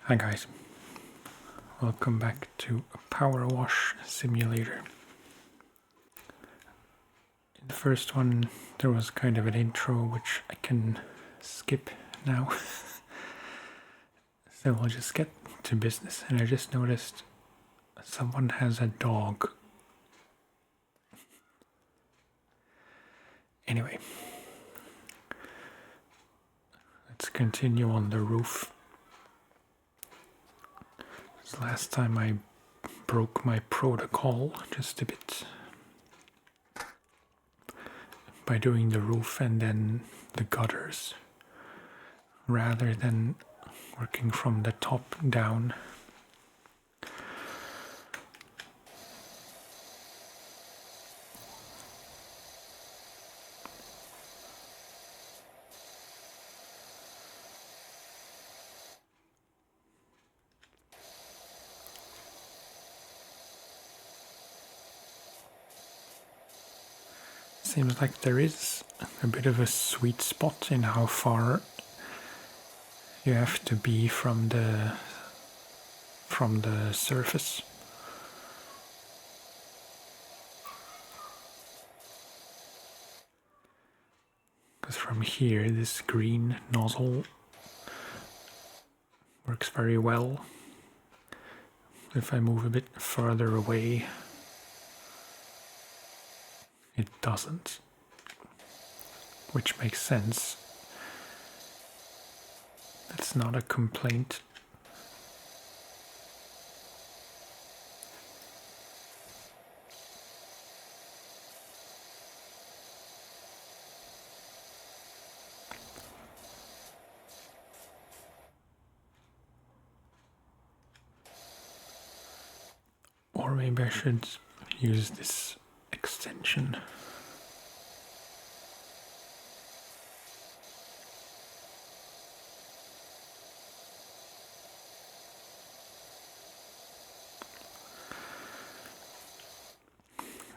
Hi guys, welcome back to a PowerWash simulator. In the first one there was kind of an intro which I can skip now. So we'll just get to business, and I just noticed someone has a dog. Anyway, let's continue on the roof. Last time I broke my protocol just a bit by doing the roof and then the gutters rather than working from the top down. Seems like there is a bit of a sweet spot in how far you have to be from the surface. Because from here this green nozzle works very well. If I move a bit further away, it doesn't, which makes sense. That's not a complaint. Or maybe I should use this extension.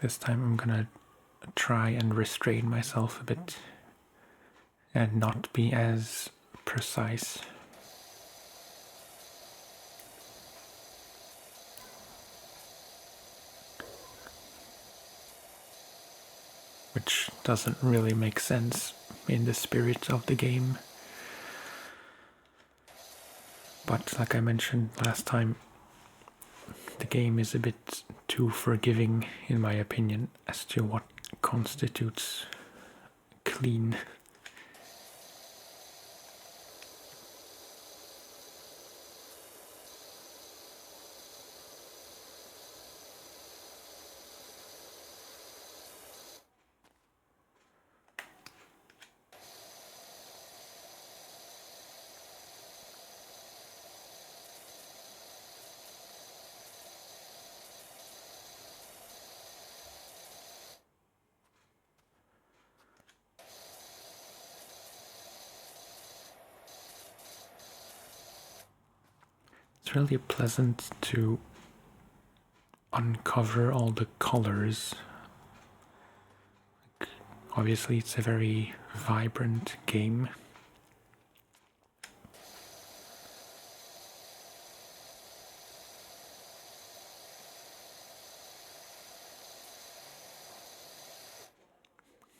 This time I'm gonna try and restrain myself a bit and not be as precise. Which doesn't really make sense in the spirit of the game. But like I mentioned last time, the game is a bit too forgiving, in my opinion, as to what constitutes clean. It's really pleasant to uncover all the colors. Obviously, it's a very vibrant game.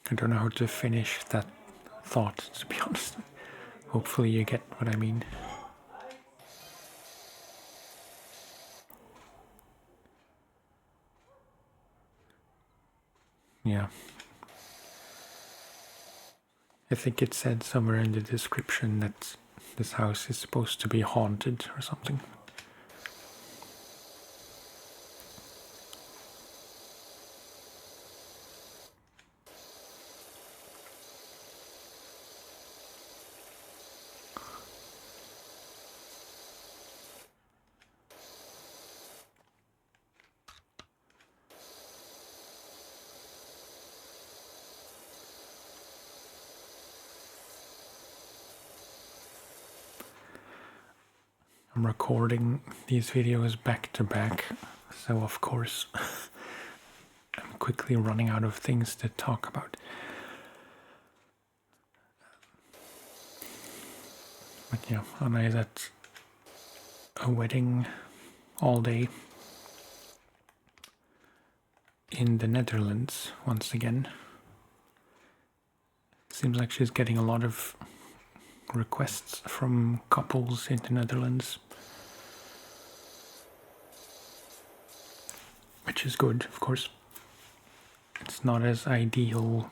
I don't know how to finish that thought, to be honest. Hopefully you get what I mean. Yeah. I think it said somewhere in the description that this house is supposed to be haunted or something. I'm recording these videos back to back, so of course I'm quickly running out of things to talk about. But yeah, Anna is at a wedding all day in the Netherlands once again. Seems like she's getting a lot of requests from couples in the Netherlands, which is good, of course. It's not as ideal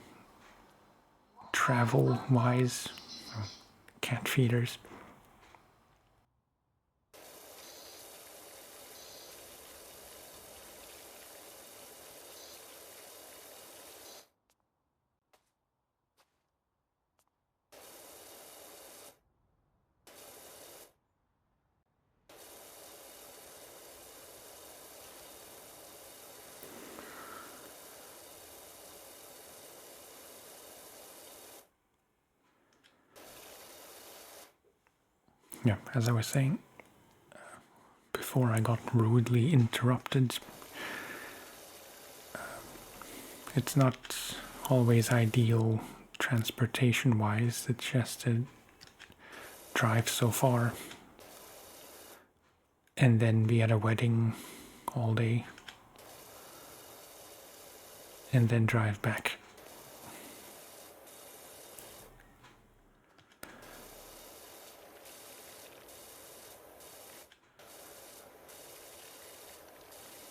travel-wise. Cat feeders. Yeah, as I was saying, before I got rudely interrupted, it's not always ideal transportation-wise. It's just to drive so far and then be at a wedding all day and then drive back.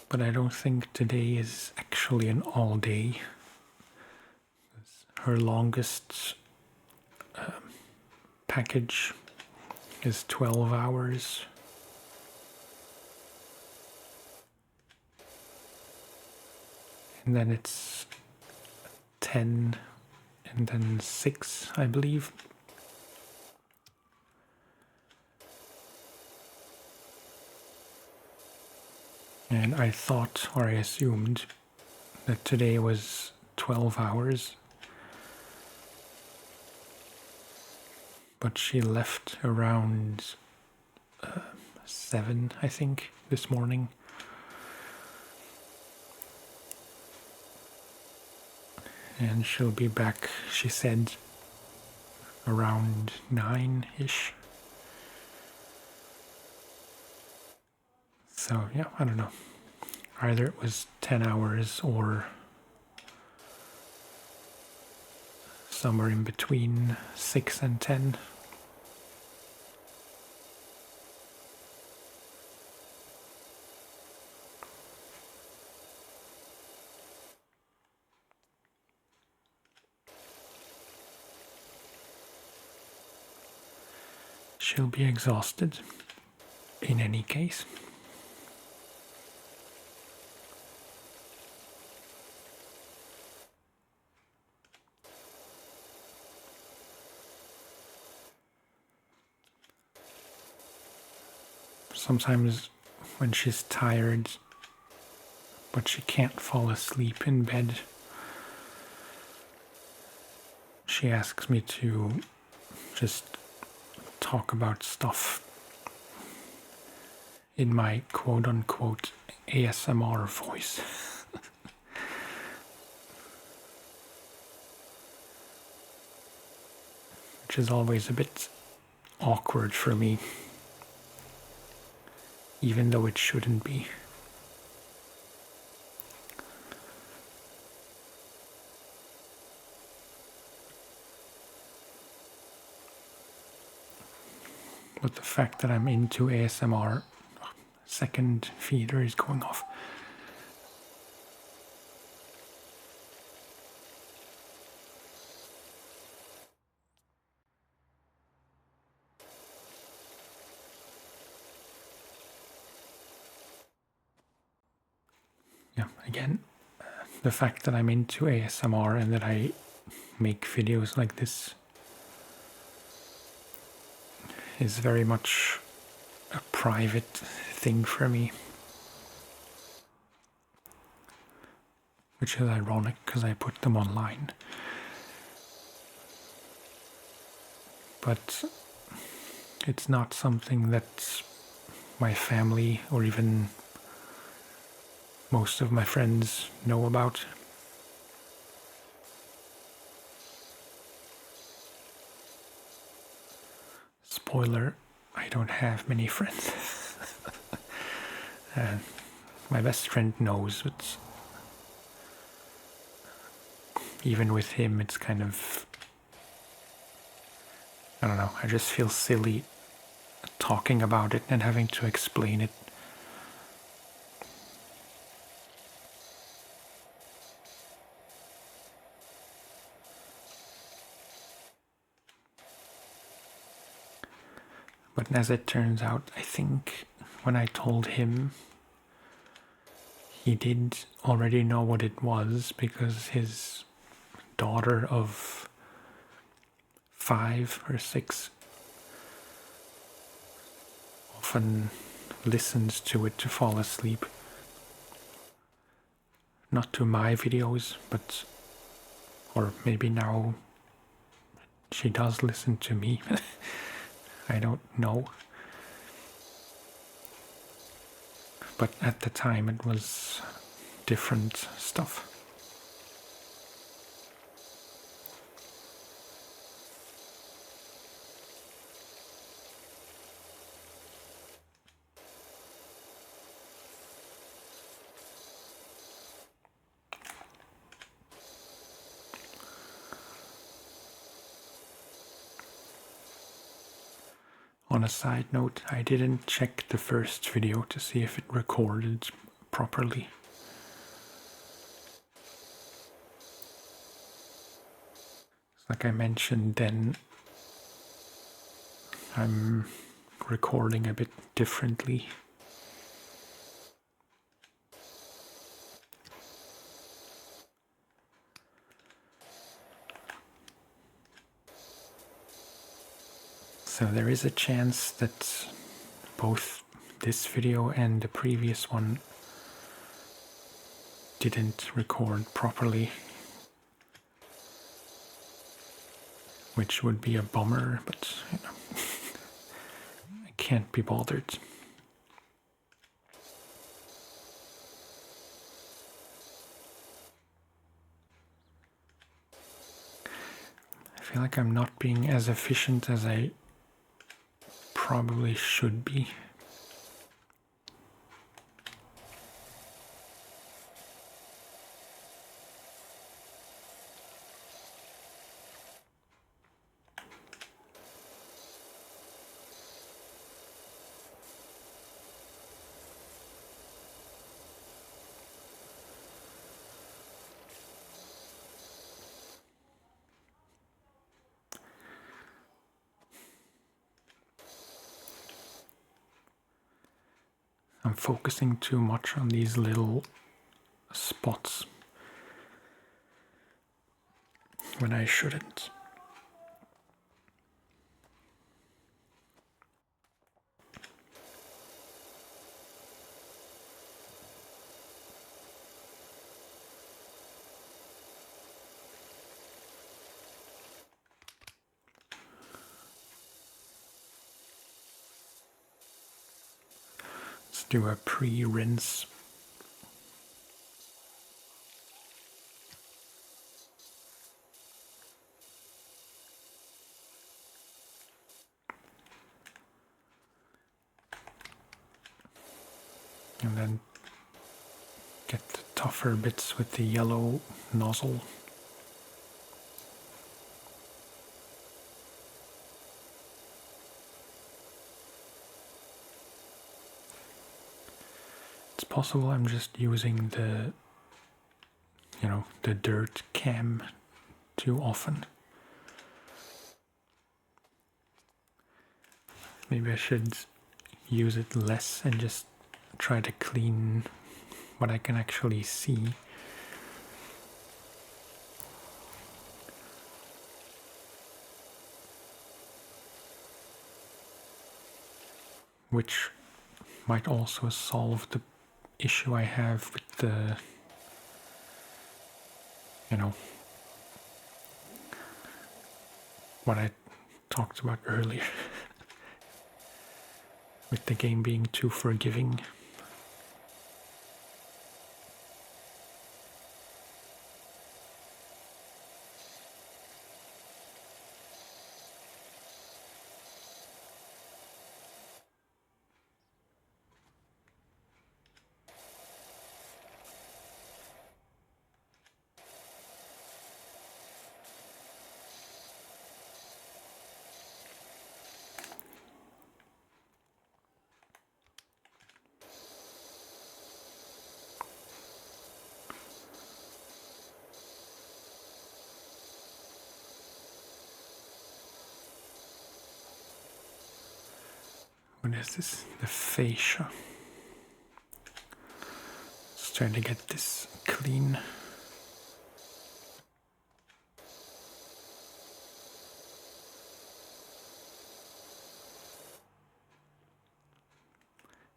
But I don't think today is actually an all day. Her longest package is 12 hours. And then it's 10 and then 6, I believe. And I thought, or I assumed, that today was 12 hours. But she left around 7, I think, this morning. And she'll be back, she said, around 9-ish. So, yeah, I don't know. Either it was 10 hours or somewhere in between 6 and 10. She'll be exhausted in any case. Sometimes when she's tired, but she can't fall asleep in bed, she asks me to just talk about stuff in my quote-unquote ASMR voice. Which is always a bit awkward for me, even though it shouldn't be. But the fact that I'm into ASMR, second feeder is going off. Yeah, again, the fact that I'm into ASMR and that I make videos like this is very much a private thing for me. Which is ironic because I put them online. But it's not something that my family or even most of my friends know about. Spoiler, I don't have many friends. My best friend knows, but even with him, it's kind of, I don't know, I just feel silly talking about it and having to explain it. But as it turns out, I think when I told him, he did already know what it was, because his daughter of 5 or 6 often listens to it to fall asleep. Not to my videos, but, or maybe now she does listen to me. I don't know. But at the time it was different stuff. On a side note, I didn't check the first video to see if it recorded properly. Like I mentioned then, I'm recording a bit differently. So there is a chance that both this video and the previous one didn't record properly, which would be a bummer, but you know, I can't be bothered. I feel like I'm not being as efficient as I probably should be. I'm focusing too much on these little spots when I shouldn't. Let's do a pre-rinse. And then get the tougher bits with the yellow nozzle. It's possible I'm just using the, the dirt cam too often. Maybe I should use it less and just try to clean what I can actually see. Which might also solve the issue I have with the, what I talked about earlier. With the game being too forgiving. What is this? The fascia. Let's try to get this clean.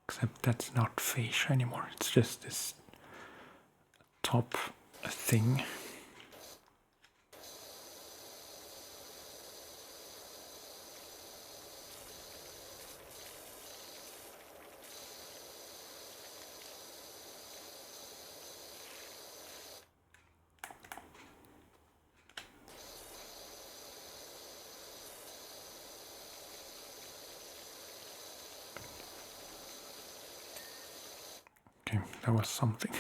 Except that's not fascia anymore, it's just this top thing. Okay, that was something.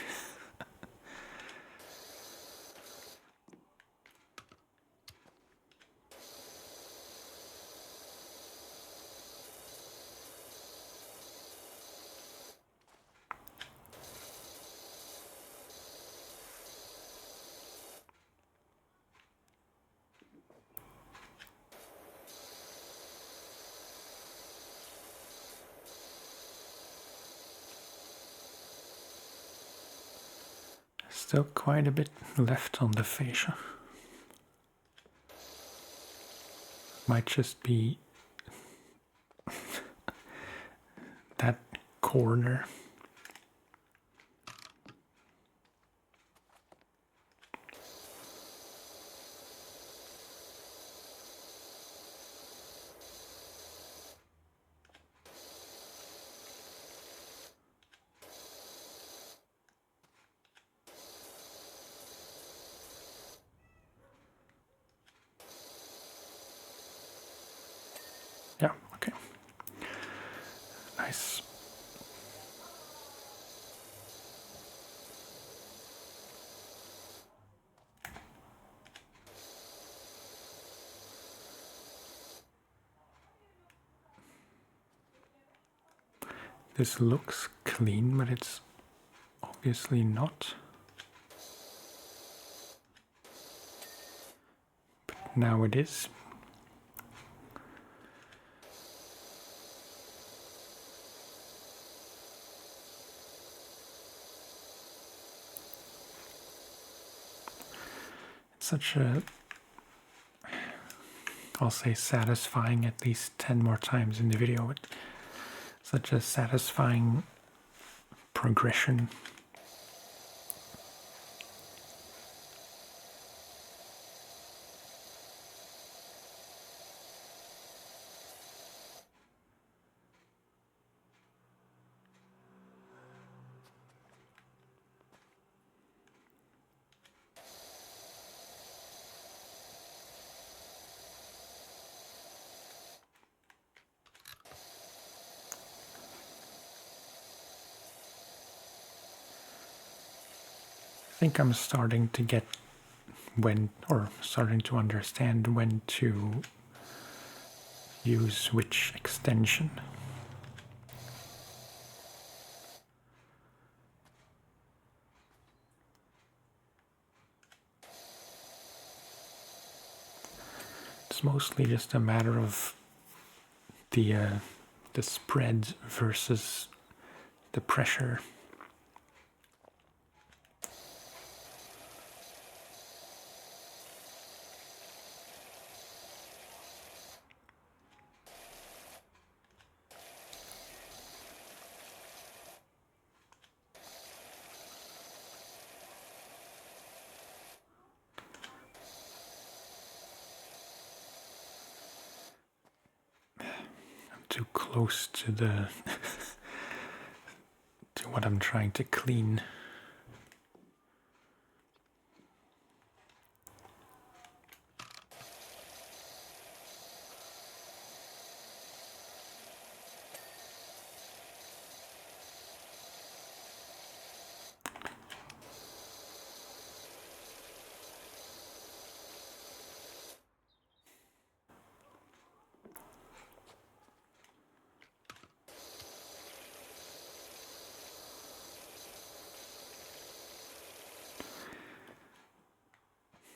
Still quite a bit left on the fascia. Might just be that corner. Yeah, okay. Nice. This looks clean, but it's obviously not. But now it is. Such a, I'll say satisfying at least 10 more times in the video. Such a satisfying progression. I think I'm starting to get starting to understand when to use which extension. It's mostly just a matter of the spread versus the pressure. Too close to the to what I'm trying to clean.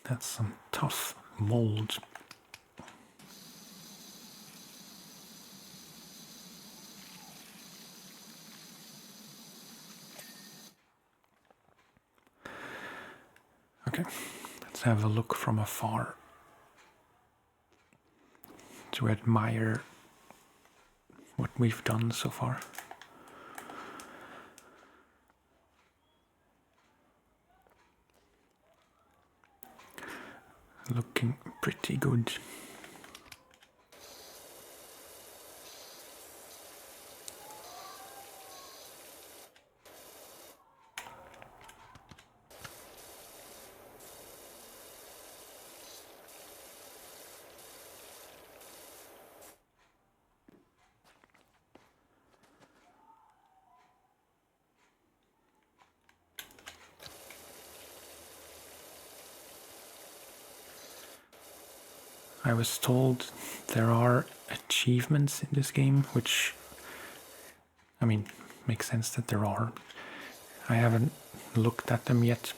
That's some tough mold. Okay, let's have a look from afar to admire what we've done so far. Looking pretty good. I was told there are achievements in this game, which, I mean, makes sense that there are. I haven't looked at them yet.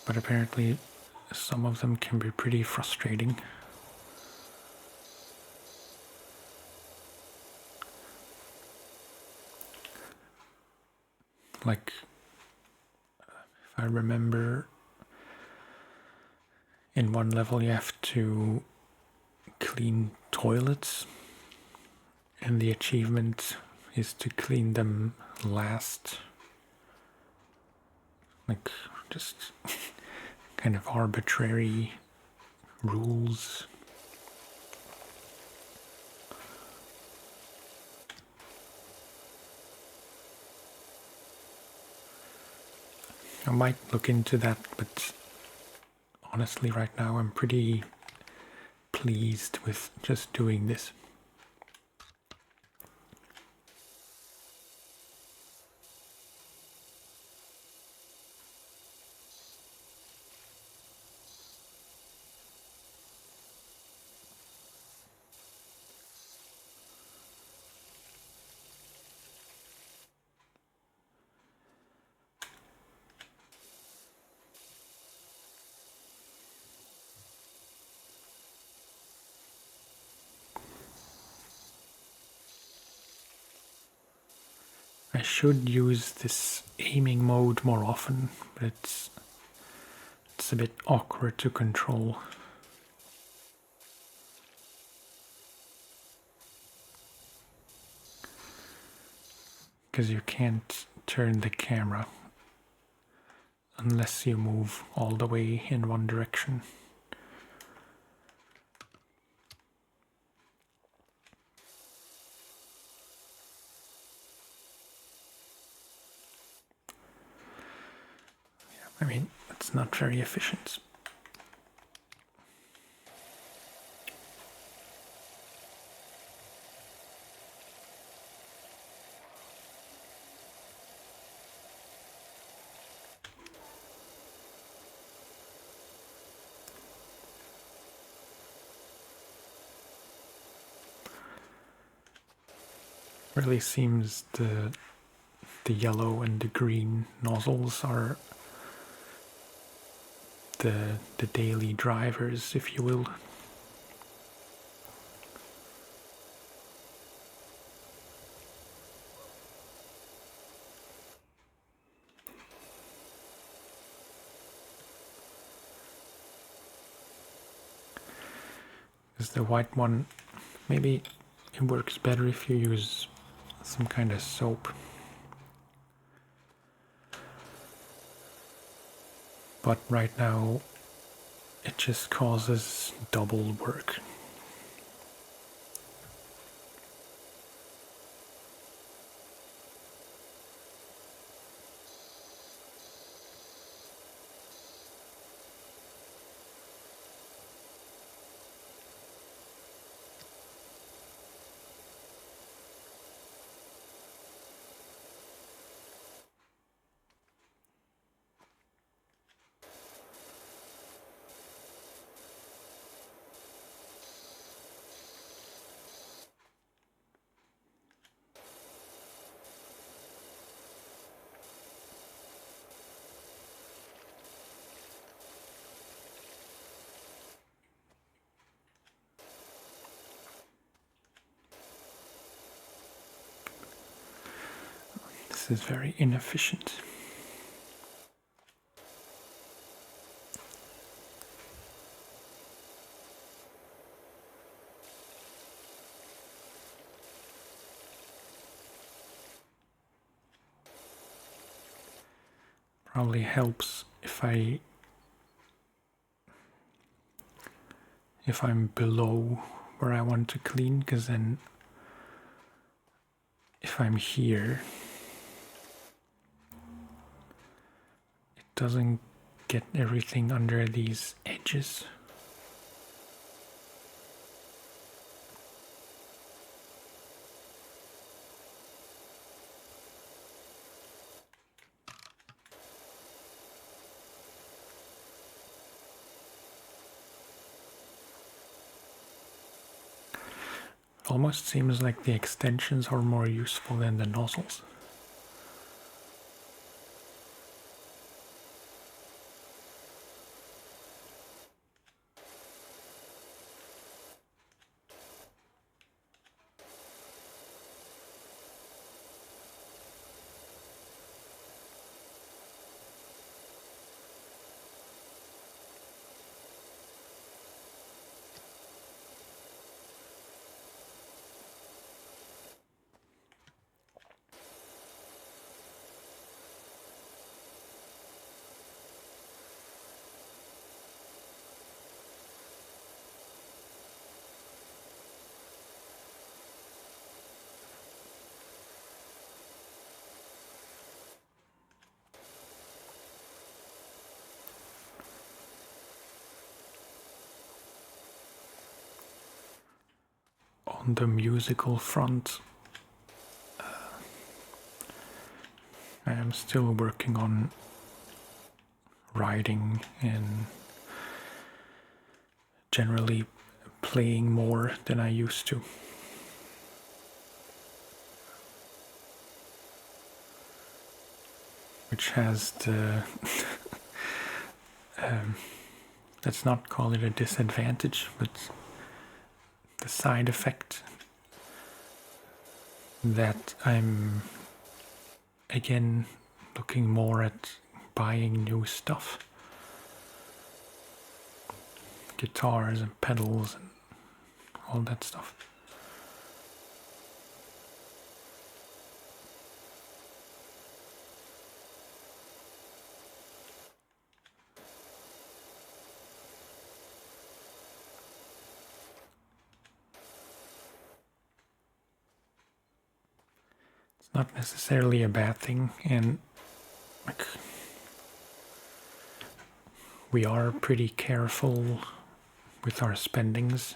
But apparently some of them can be pretty frustrating. Like, if I remember, in one level you have to clean toilets, and the achievement is to clean them last. Like, just kind of arbitrary rules. I might look into that, but honestly right now I'm pretty pleased with just doing this. I should use this aiming mode more often, but it's a bit awkward to control. Because you can't turn the camera unless you move all the way in one direction. I mean, it's not very efficient. Really seems the yellow and the green nozzles are the daily drivers, if you will. Because the white one, maybe it works better if you use some kind of soap. But right now it just causes double work. This is very inefficient. Probably helps if I'm below where I want to clean, because then if I'm here, it doesn't get everything under these edges. Almost seems like the extensions are more useful than the nozzles. On the musical front, I am still working on writing and generally playing more than I used to. Which has the let's not call it a disadvantage, but the side effect that I'm again looking more at buying new stuff, guitars and pedals and all that stuff. Not necessarily a bad thing, and like, we are pretty careful with our spendings.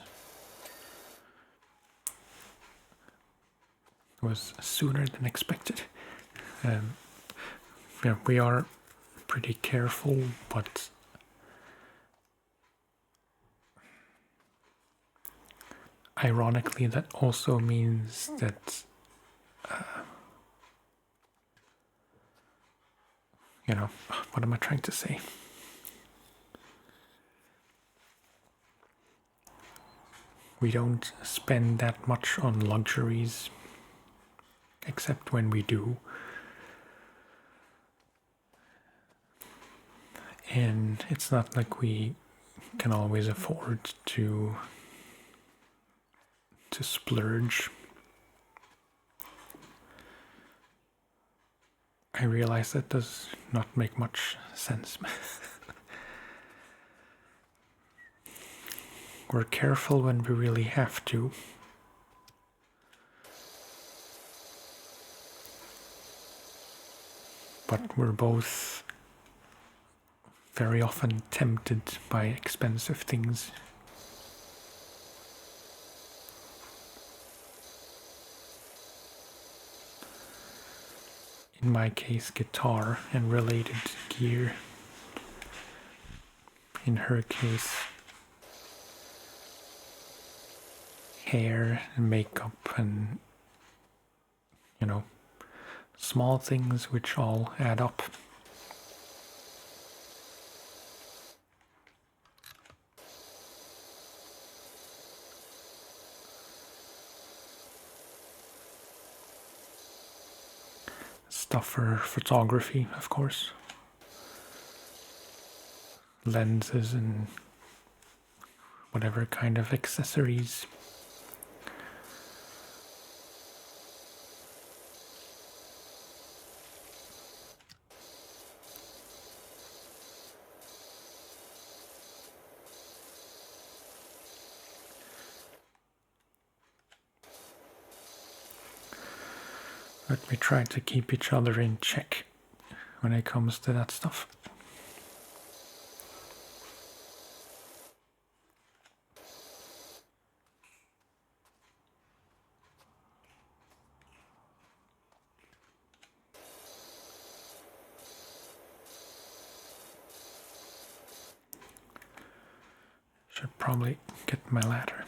It was sooner than expected. Yeah, we are pretty careful, but ironically that also means that what am I trying to say? We don't spend that much on luxuries, except when we do. And it's not like we can always afford to splurge. I realize that does not make much sense. We're careful when we really have to. But we're both very often tempted by expensive things. In my case, guitar and related gear. In her case, hair and makeup and, small things which all add up. stuff for photography, of course. Lenses and whatever kind of accessories. But we try to keep each other in check when it comes to that stuff. Should probably get my ladder.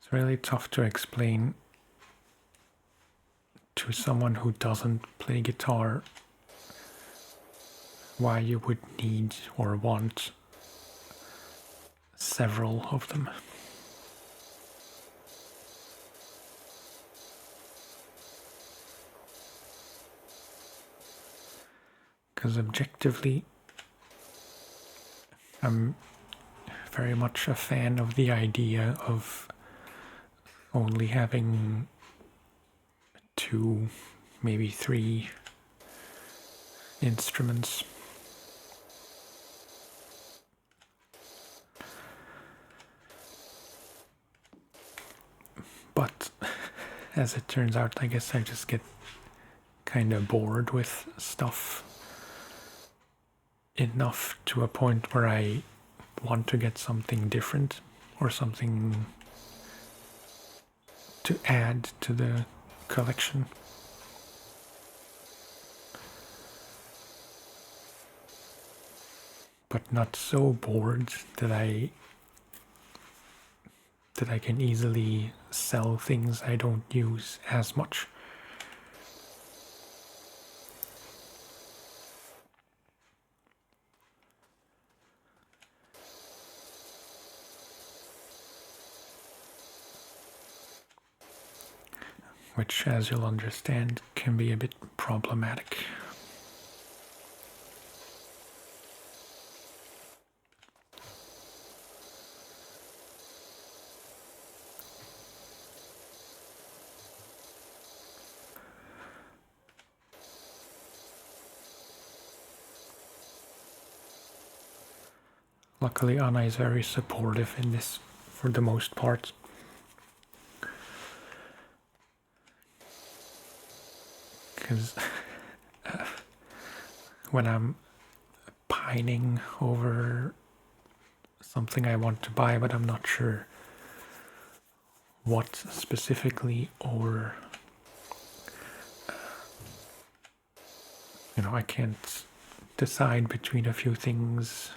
It's really tough to explain to someone who doesn't play guitar why you would need or want several of them. Because objectively, I'm very much a fan of the idea of only having 2, maybe 3 instruments. But as it turns out, I guess I just get kind of bored with stuff enough to a point where I want to get something different or something to add to the collection. But not so bored that I can easily sell things I don't use as much. Which, as you'll understand, can be a bit problematic. Luckily, Anna is very supportive in this for the most part. Because when I'm pining over something I want to buy, but I'm not sure what specifically, or I can't decide between a few things,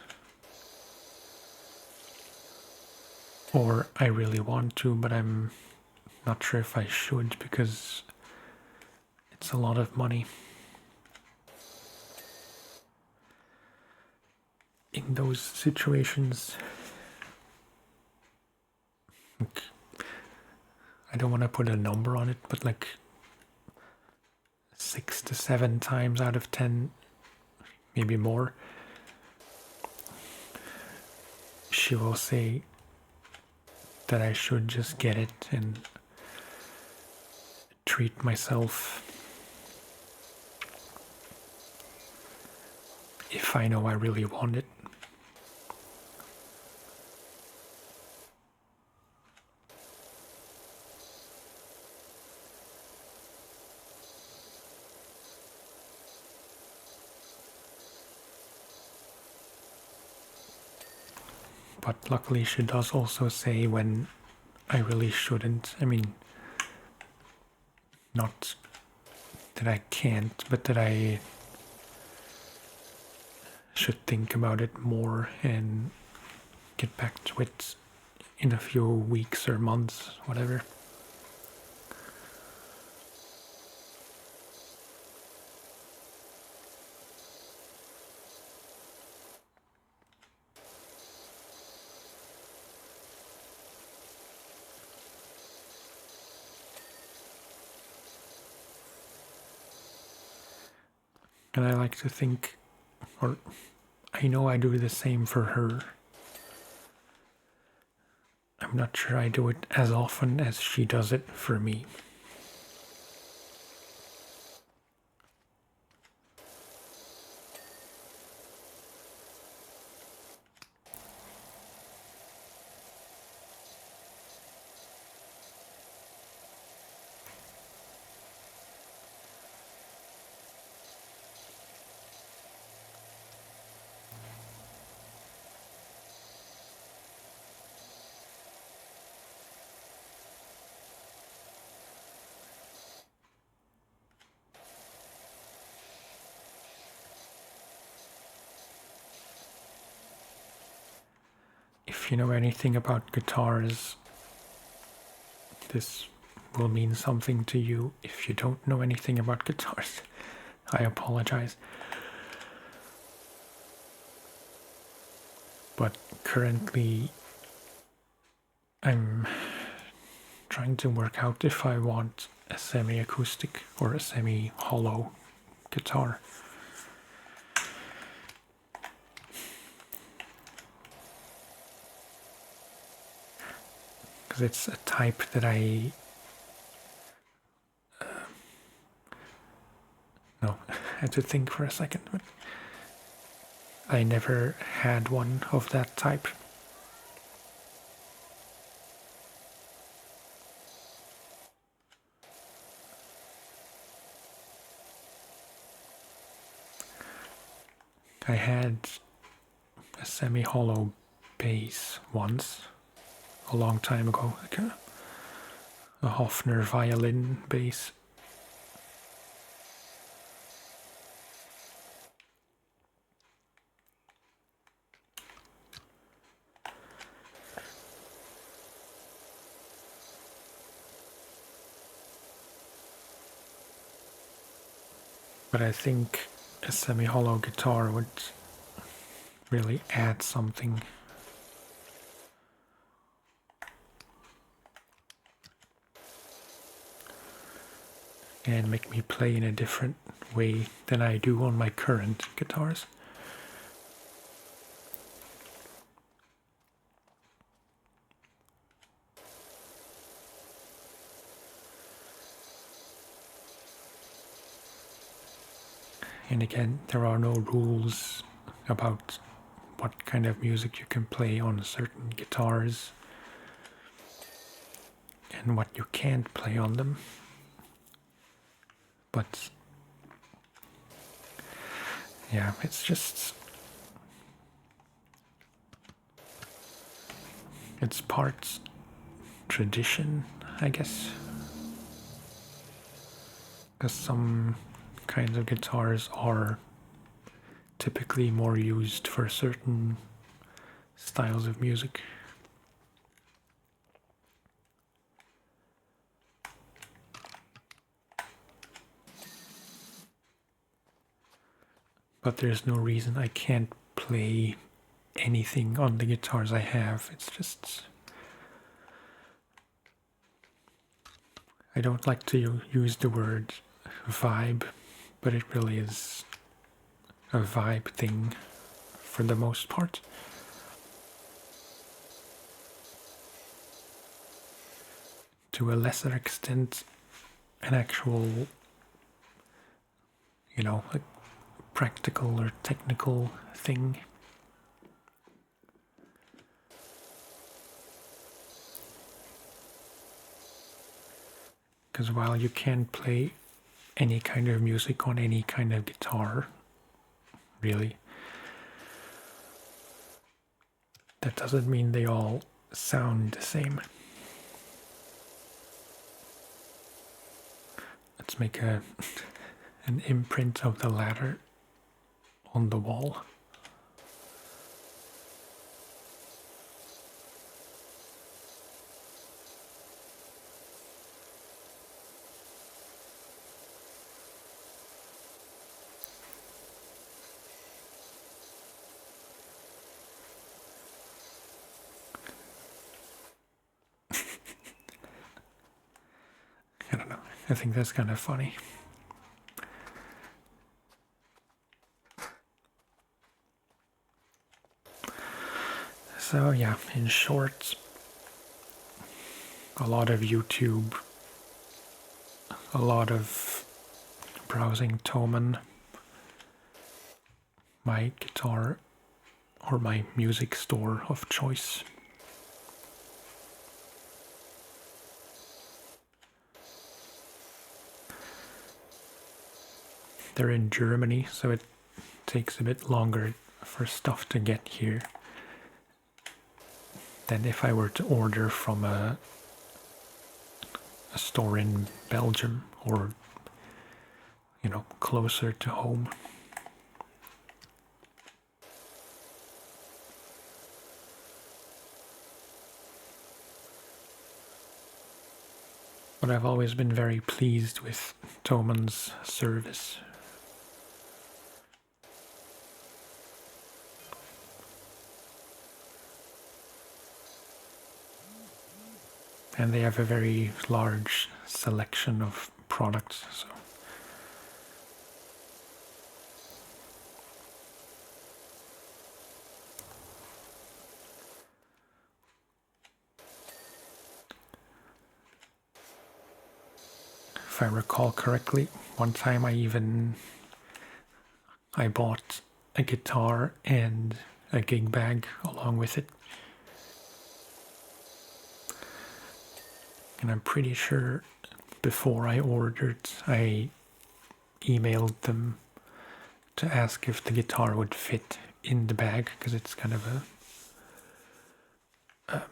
or I really want to, but I'm not sure if I should because it's a lot of money. In those situations, I don't want to put a number on it, but like 6 to 7 times out of 10, maybe more, she will say that I should just get it and treat myself if I know I really want it. But luckily she does also say when I really shouldn't. I mean, not that I can't, but that I should think about it more and get back to it in a few weeks or months, whatever. And I like to think, or I know I do the same for her. I'm not sure I do it as often as she does it for me. If you know anything about guitars, this will mean something to you. If you don't know anything about guitars, I apologize. But currently, I'm trying to work out if I want a semi-acoustic or a semi-hollow guitar. Because it's a type that I no, I had to think for a second, but I never had one of that type. I had a semi-hollow bass once, a long time ago, like a Hofner violin bass. But I think a semi-hollow guitar would really add something. And make me play in a different way than I do on my current guitars. And again, there are no rules about what kind of music you can play on certain guitars and what you can't play on them. But yeah, it's just, it's part tradition, I guess. Because some kinds of guitars are typically more used for certain styles of music. But there's no reason I can't play anything on the guitars I have. It's just, I don't like to use the word vibe, but it really is a vibe thing for the most part. To a lesser extent, an actual, like practical or technical thing. Because while you can play any kind of music on any kind of guitar, really, that doesn't mean they all sound the same. Let's make an imprint of the ladder on the wall. I don't know. I think that's kind of funny. So yeah, in short, a lot of YouTube, a lot of browsing Thomann, my guitar or my music store of choice. They're in Germany, so it takes a bit longer for stuff to get here than if I were to order from a store in Belgium or, you know, closer to home. But I've always been very pleased with Thomann's service. And they have a very large selection of products, so if I recall correctly, one time I bought a guitar and a gig bag along with it. And I'm pretty sure before I ordered, I emailed them to ask if the guitar would fit in the bag, because it's kind of a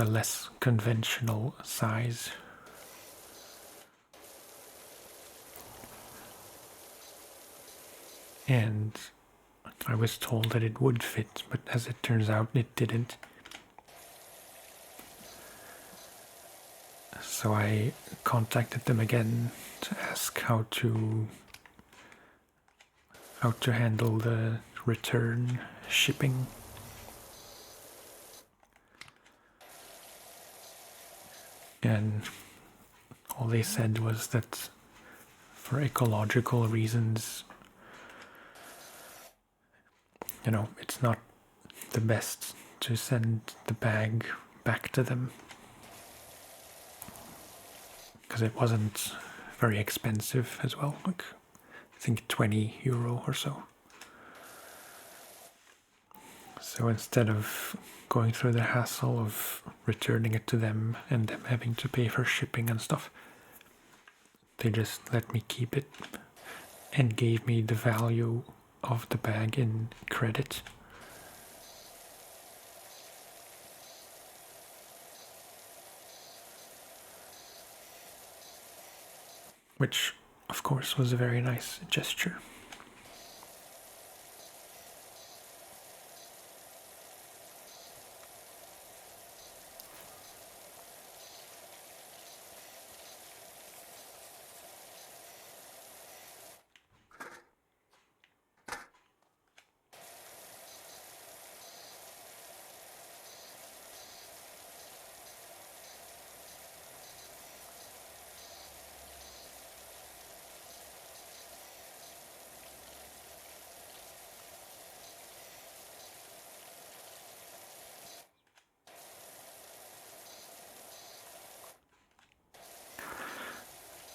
less conventional size. And I was told that it would fit, but as it turns out, it didn't. So I contacted them again to ask how to handle the return shipping. And all they said was that for ecological reasons, you know, it's not the best to send the bag back to them, because it wasn't very expensive as well, like I think €20 or so. So instead of going through the hassle of returning it to them and them having to pay for shipping and stuff, they just let me keep it and gave me the value of the bag in credit. Which, of course, was a very nice gesture.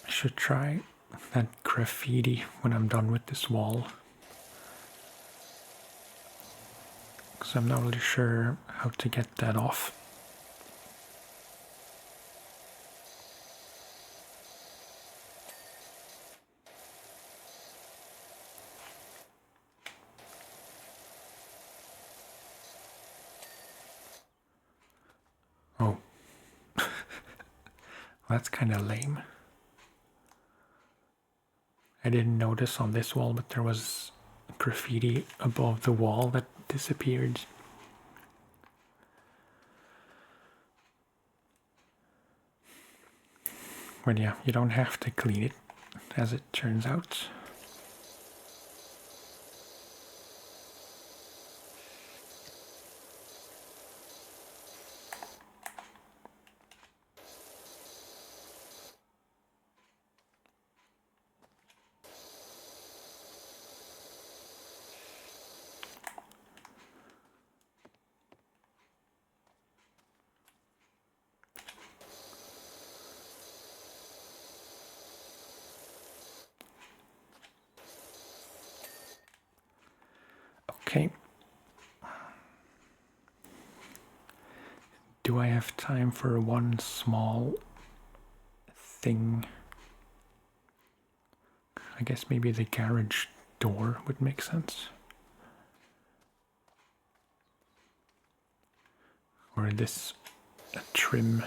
I should try that graffiti when I'm done with this wall, because I'm not really sure how to get that off. Oh, that's kind of lame. I didn't notice on this wall, but there was graffiti above the wall that disappeared. But yeah, you don't have to clean it, as it turns out. do I have time for one small thing? I guess maybe the garage door would make sense. Or this trim.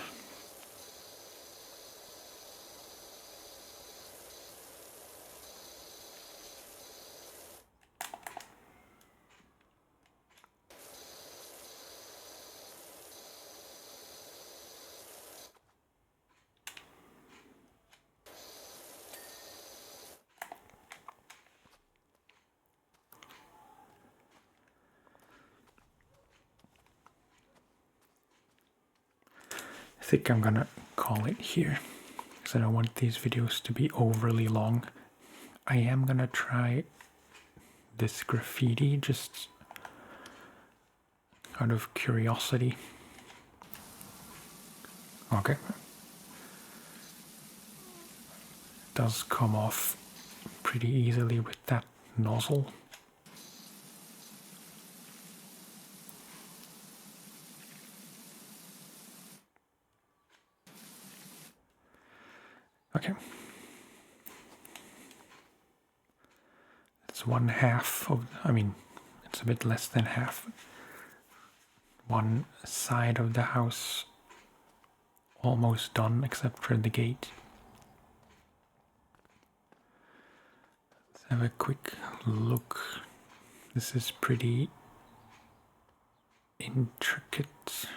I think I'm gonna call it here because I don't want these videos to be overly long. I am gonna try this graffiti just out of curiosity. Okay. It does come off pretty easily with that nozzle. Okay. It's 1/2 of, I mean, it's a bit less than half. One side of the house almost done except for the gate. Let's have a quick look. This is pretty intricate.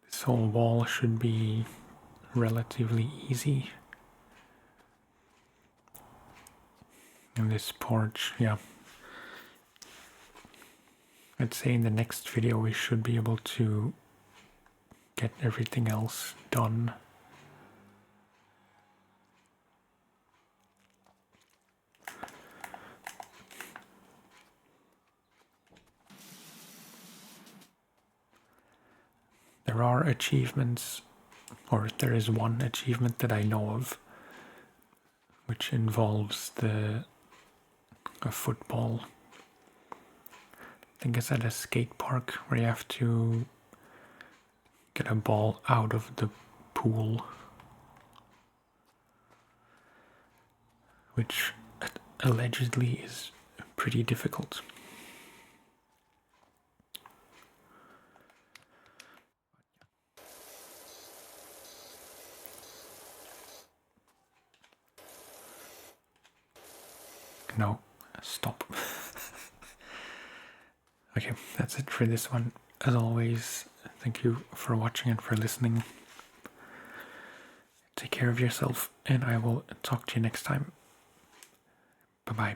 This whole wall should be relatively easy. And this porch, yeah. I'd say in the next video we should be able to get everything else done. There are achievements, or there is one achievement that I know of, which involves a football. I think it's at a skate park where you have to get a ball out of the pool, which allegedly is pretty difficult. No, stop. Okay, that's it for this one. As always, thank you for watching and for listening. Take care of yourself, and I will talk to you next time. Bye-bye.